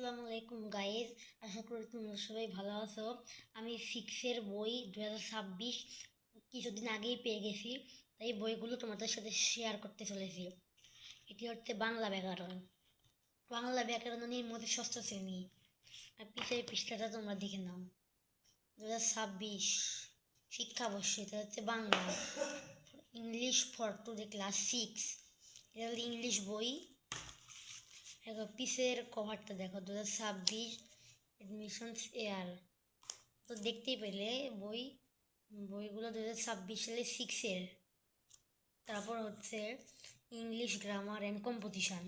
আসসালামু আলাইকুম গাইজ, আশা করি তোমরা সবাই ভালো আছো। আমি সিক্সের বই 2026 কিছুদিন আগেই পেয়ে গেছি, তাই বইগুলো তোমাদের সাথে শেয়ার করতে চলেছি। এটি হচ্ছে বাংলা ব্যাকরণ। বাংলা ব্যাকরণের মধ্যে ষষ্ঠ শ্রেণী। আর পিছের পৃষ্ঠাটা তোমরা দেখে নাও। 2026 শিক্ষাবর্ষ, এটা হচ্ছে Bangla. English for to the class 6, এটা হচ্ছে ইংলিশ বই। দেখো পিসের কভারটা দেখো, 2026 অ্যাডমিশনস এয়ার। তো দেখতেই পেলে বইগুলো 2026 সালে 6-এর। তারপর হচ্ছে ইংলিশ গ্রামার অ্যান্ড কম্পোজিশন।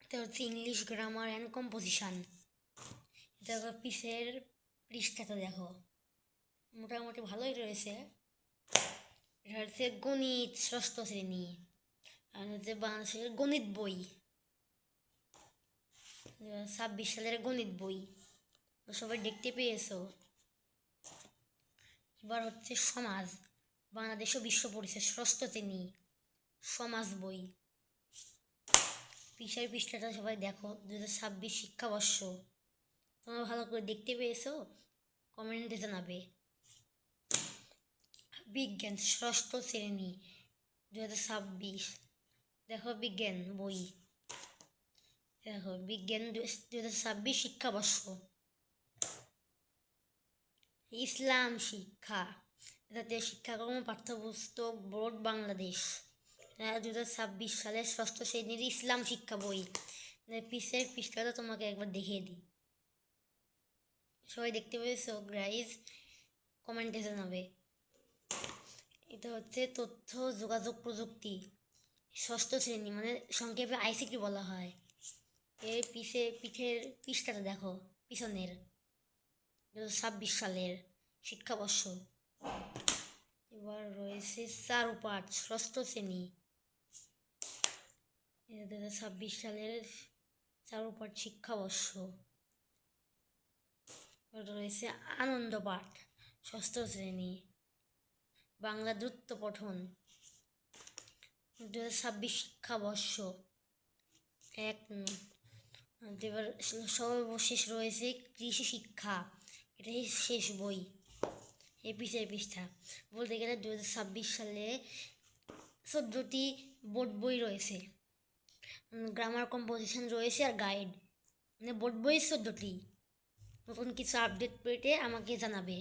এটা হচ্ছে ইংলিশ গ্রামার অ্যান্ড কম্পোজিশন। দেখো পিসের পৃষ্ঠাটা দেখো, মোটামুটি ভালোই রয়েছে। এটা হচ্ছে গণিত ষষ্ঠ শ্রেণী, আর হচ্ছে বাংলাদেশের গণিত বই, 2026 সালের গণিত বই। সবাই দেখতে পেয়েছো। এবার হচ্ছে সমাজ, বাংলাদেশ ও বিশ্ব পরিচয় ষষ্ঠ শ্রেণী, সমাজ বই। পৃষ্ঠাটা সবাই দেখো, 2026 শিক্ষাবর্ষ। তোমরা ভালো করে দেখতে পেয়েছো? কমেন্টে জানাবে। বিজ্ঞান ষষ্ঠ শ্রেণী, 2026। দেখো বিজ্ঞান বই, দেখো বিজ্ঞান 2026 শিক্ষাবর্ষ। ইসলাম শিক্ষা, জাতীয় শিক্ষাক্রম পাঠ্যপুস্তক বোর্ড বাংলাদেশ, 2026 সালের ষষ্ঠ শ্রেণীর ইসলাম শিক্ষা বই। পিসের পৃষ্ঠাটা তোমাকে একবার দেখিয়ে দিই। সবাই দেখতে পেয়েছো গাইজ? কমেন্টে জানাবে। এটা হচ্ছে তথ্য যোগাযোগ প্রযুক্তি ষষ্ঠ শ্রেণী, মানে সংক্ষেপে আইসিটি বলা হয়। এর পিঠের পৃষ্ঠাটা দেখো, পিছনের 2026 সালের শিক্ষাবর্ষ। এবার রয়েছে চারুপাঠ ষষ্ঠ শ্রেণী, 2026 সালের চারুপাঠ শিক্ষাবর্ষ। রয়েছে আনন্দ পাঠ ষষ্ঠ শ্রেণী, বাংলা দ্রুত পঠন, 2026 শিক্ষাবর্ষ। এবার সর্বশেষ রয়েছে কৃষি শিক্ষা, এটাই শেষ বই। এই পৃষ্ঠা বলতে গেলে 2026 সালে 14টি বোর্ড বই রয়েছে। গ্রামার কম্পোজিশন রয়েছে আর গাইড, মানে বোর্ড বই 14টি। নতুন কিছু আপডেট পেতে আমাকে জানাবে।